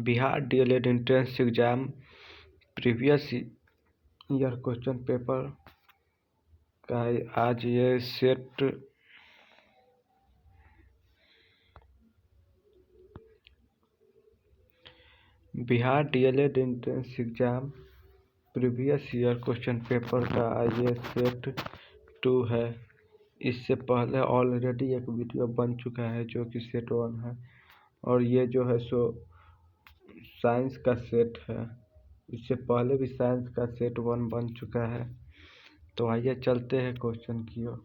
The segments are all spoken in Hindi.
Bihar DElEd entrance exam previous year question paper का आज ये set Bihar DElEd entrance exam previous year question paper का ये सेट 2 है। इससे पहले ऑलरेडी एक वीडियो बन चुका है जो कि सेट 1 है, और ये जो है सो साइंस का सेट है। इससे पहले भी साइंस का सेट 1 बन चुका है। तो आइए चलते हैं क्वेश्चन की ओर।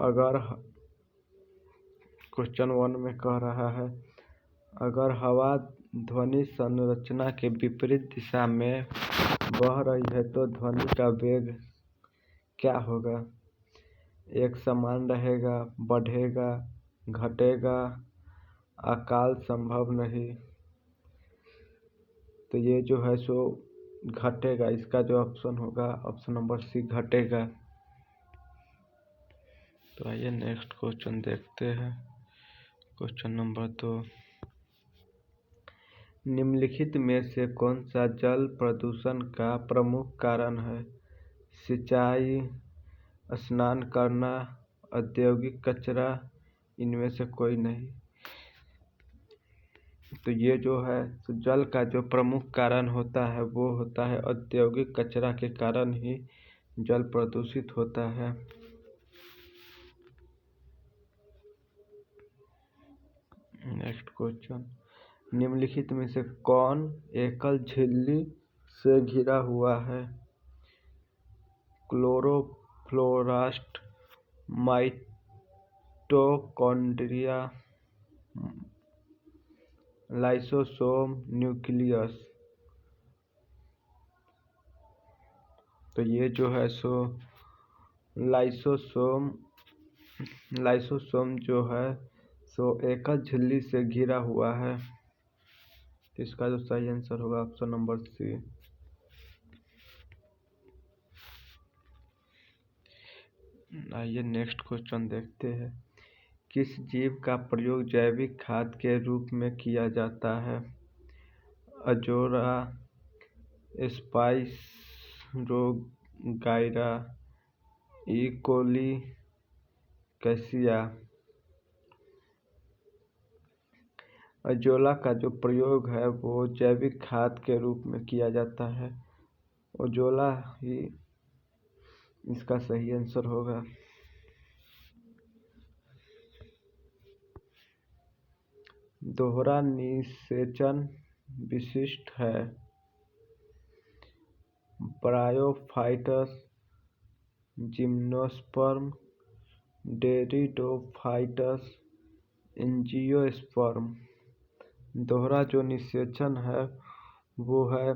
अगर क्वेश्चन 1 में कह रहा है, अगर हवा ध्वनि संरचना के विपरीत दिशा में बह रही है तो ध्वनि का वेग क्या होगा? एक समान रहेगा, बढ़ेगा, घटेगा, अकाल संभव नहीं। तो ये जो है सो घटेगा। इसका जो ऑप्शन होगा ऑप्शन नंबर सी, घटेगा। तो आइए नेक्स्ट क्वेश्चन देखते हैं। क्वेश्चन नंबर 2, निम्नलिखित में से कौन सा जल प्रदूषण का प्रमुख कारण है? सिंचाई, स्नान करना, औद्योगिक कचरा, इनमें से कोई नहीं। तो ये जो है तो जल का जो प्रमुख कारण होता है वो होता है औद्योगिक कचरा के कारण ही जल प्रदूषित होता है। नेक्स्ट क्वेश्चन, निम्नलिखित में से कौन एकल झिल्ली से घिरा हुआ है? क्लोरोफ्लोरास्ट, माइटोकॉन्ड्रिया, लाइसोसोम, न्यूक्लियस। तो ये जो है सो लाइसोसोम जो है सो एकल झिल्ली से घिरा हुआ है। तो इसका जो सही आंसर होगा ऑप्शन नंबर सी। आइए नेक्स्ट क्वेश्चन देखते हैं। किस जीव का प्रयोग जैविक खाद के रूप में किया जाता है? अजोरा, स्पाइरोगाइरा, ई कोली, कैसिया। अजोला का जो प्रयोग है वो जैविक खाद के रूप में किया जाता है। अजोला ही इसका सही आंसर होगा। दोहरा निषेचन विशिष्ट है। Bryophytes, gymnosperm, pteridophytes, angiosperm. दोहरा जो निषेचन है वो है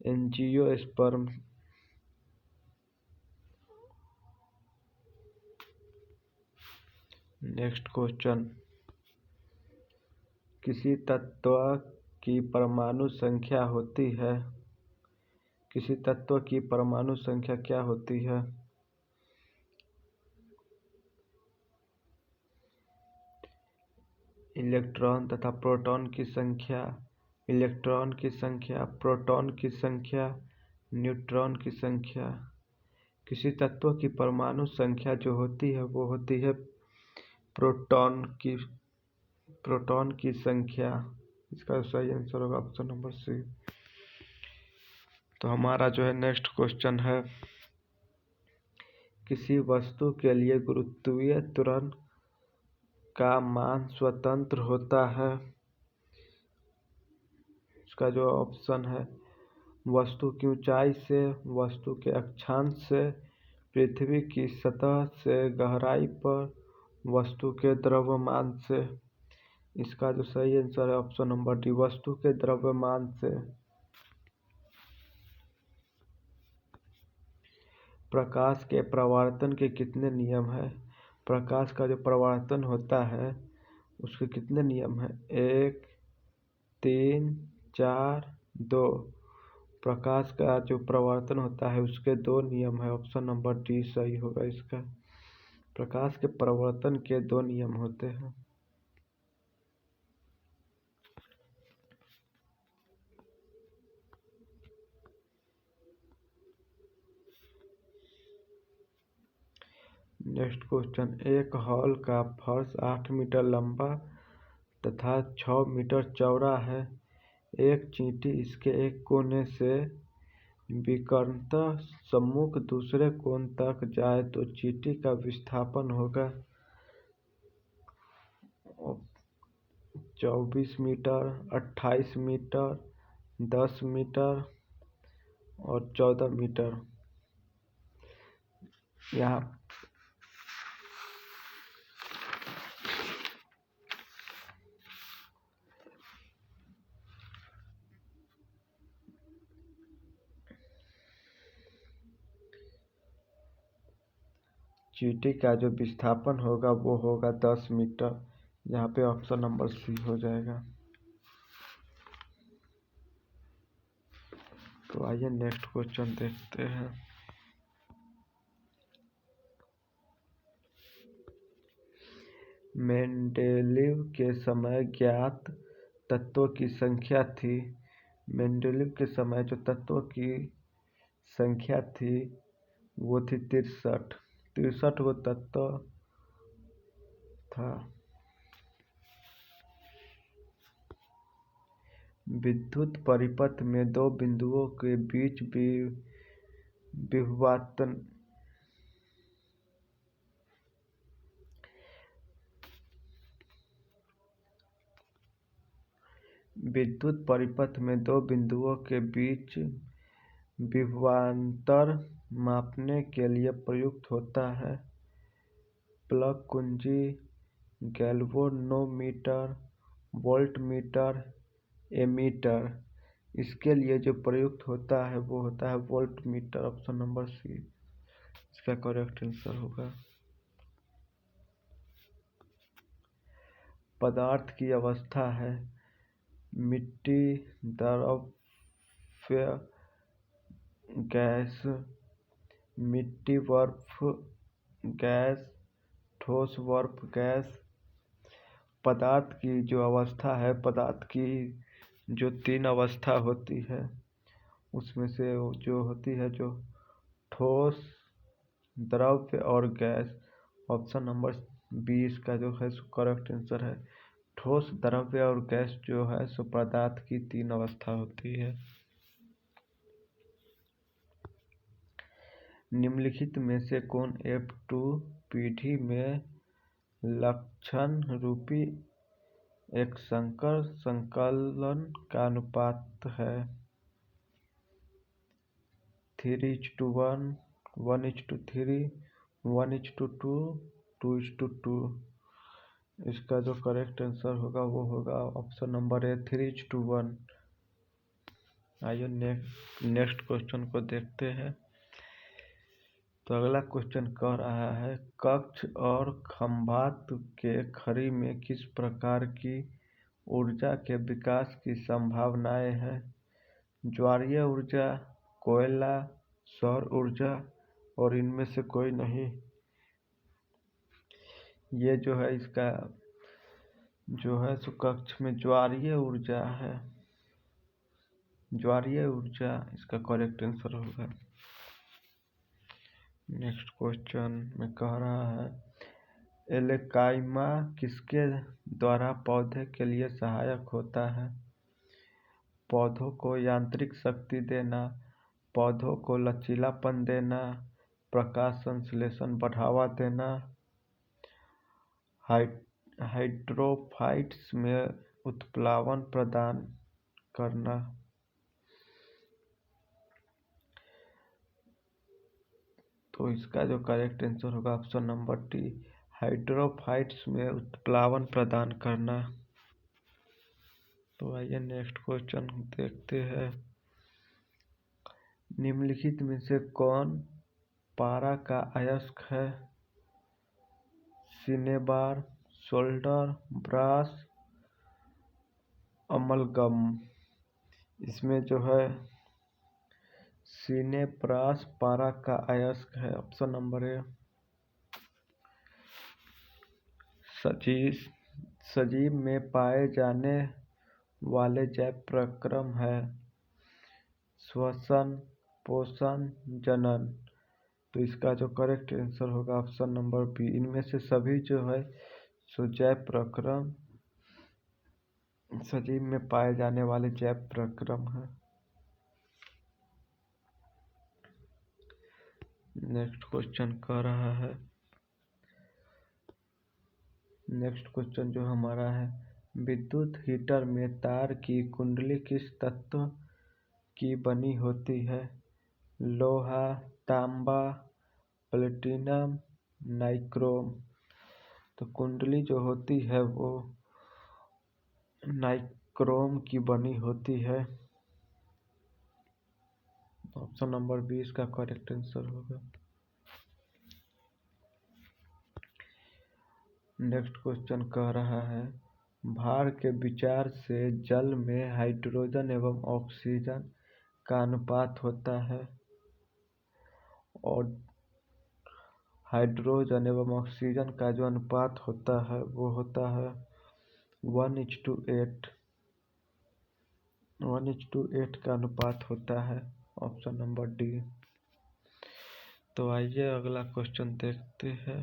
एंजियोस्पर्म। नेक्स्ट क्वेश्चन, किसी तत्व की परमाणु संख्या होती है? किसी तत्व की परमाणु संख्या क्या होती है? इलेक्ट्रॉन तथा प्रोटॉन की संख्या, इलेक्ट्रॉन की संख्या, प्रोटॉन की संख्या, न्यूट्रॉन की संख्या। किसी तत्व की परमाणु संख्या जो होती है वो होती है प्रोटॉन की संख्या। इसका सही आंसर होगा ऑप्शन नंबर सी। तो हमारा जो है नेक्स्ट क्वेश्चन है, किसी वस्तु के लिए गुरुत्वीय त्वरण का मान स्वतंत्र होता है। इसका जो ऑप्शन है, वस्तु की ऊंचाई से, वस्तु के अक्षांश से, पृथ्वी की सतह से गहराई पर, वस्तु के द्रव्यमान से। इसका जो सही आंसर है ऑप्शन नंबर डी, वस्तु के द्रव्यमान से। प्रकाश के परावर्तन के कितने नियम है? प्रकाश का जो परावर्तन होता है उसके कितने नियम है? 1, 3, 4, 2। प्रकाश का जो परावर्तन होता है उसके 2 नियम है। ऑप्शन नंबर डी सही होगा इसका। प्रकाश के परावर्तन के 2 नियम होते हैं। नेक्स्ट क्वेश्चन, एक हॉल का फर्श 8 मीटर लंबा तथा 6 मीटर चौड़ा है। एक चींटी इसके एक कोने से विकर्णतः सम्मुख दूसरे कोण तक जाए तो चींटी का विस्थापन होगा 24 मीटर, 28 मीटर, 10 मीटर और 14 मीटर। यहाँ चींटी का जो विस्थापन होगा वो होगा 10 मीटर। यहाँ पे ऑप्शन नंबर सी हो जाएगा। तो आइए नेक्स्ट क्वेश्चन देखते हैं। मेंडेलीव के समय ज्ञात तत्वों की संख्या थी। मेंडेलीव के समय जो तत्वों की संख्या थी वो थी 63 वो तत्व था। विद्युत परिपथ में दो बिंदुओं के बीच विभवांतर विद्युत परिपथ में दो बिंदुओं के बीच विभवांतर मापने के लिए प्रयुक्त होता है प्लग कुंजी, गैल्वेनोमीटर, वोल्टमीटर, एमीटर। इसके लिए जो प्रयुक्त होता है वो होता है वोल्टमीटर। ऑप्शन नंबर सी इसका करेक्ट आंसर होगा। पदार्थ की अवस्था है मिट्टी, द्रव्य, गैस, मिट्टी, बर्फ, गैस, ठोस, बर्फ, गैस। पदार्थ की जो अवस्था है, पदार्थ की जो 3 अवस्था होती है उसमें से जो होती है जो ठोस, द्रव्य और गैस। ऑप्शन नंबर 20 का जो है सो करेक्ट आंसर है। ठोस, द्रव्य और गैस जो है सो पदार्थ की 3 अवस्था होती है। निम्नलिखित में से कौन F2 पीढ़ी में लक्षण रूपी एक संकर संकलन का अनुपात है 3:1, 1:3, 1:2, 2:2। इसका जो करेक्ट आंसर होगा वो होगा ऑप्शन नंबर ए 3:1। आइए नेक्स्ट क्वेश्चन को देखते हैं। तो अगला क्वेश्चन कह रहा है कक्ष और खंभात के खड़ी में किस प्रकार की ऊर्जा के विकास की संभावनाएं हैं? ज्वारीय ऊर्जा, कोयला, सौर ऊर्जा और इनमें से कोई नहीं। ये जो है इसका जो है सो कक्ष में ज्वारीय ऊर्जा है। ज्वारीय ऊर्जा इसका करेक्ट आंसर होगा। नेक्स्ट क्वेश्चन में कह रहा है एलेकाइमा किसके द्वारा पौधे के लिए सहायक होता है? पौधों को यांत्रिक शक्ति देना, पौधों को लचीलापन देना, प्रकाश संश्लेषण बढ़ावा देना, हाइड्रोफाइट्स में उत्प्लावन प्रदान करना। तो इसका जो करेक्ट आंसर होगा ऑप्शन नंबर डी हाइड्रोफाइट्स में उत्प्लावन प्रदान करना। तो आइए नेक्स्ट क्वेश्चन देखते हैं। निम्नलिखित में से कौन पारा का अयस्क है? Cinnabar, solder, brass, amalgam. इसमें जो है सिनेब्रास पारा का अयस्क है। Option number A. सजीव में पाए जाने वाले जैव प्रक्रम है श्वसन, पोषण, जनन। तो इसका जो करेक्ट आंसर होगा ऑप्शन नंबर बी। इनमें से सभी जो है सो जैव प्रक्रम सजीव में पाए जाने वाले जैव प्रक्रम है। नेक्स्ट क्वेश्चन कह रहा है, नेक्स्ट क्वेश्चन जो हमारा है, विद्युत हीटर में तार की कुंडली किस तत्व की बनी होती है? लोहा, तांबा, प्लेटिनम, नाइक्रोम। तो कुंडली जो होती है वो नाइक्रोम की बनी होती है। ऑप्शन नंबर 20 का करेक्ट आंसर होगा। नेक्स्ट क्वेश्चन कह रहा है, भार के विचार से जल में हाइड्रोजन एवं ऑक्सीजन का अनुपात होता है, और हाइड्रोजन एवं ऑक्सीजन का जो अनुपात होता है वो होता है 1:8। 1:8 का अनुपात होता है। Option number D. तो आइए अगला क्वेश्चन देखते हैं।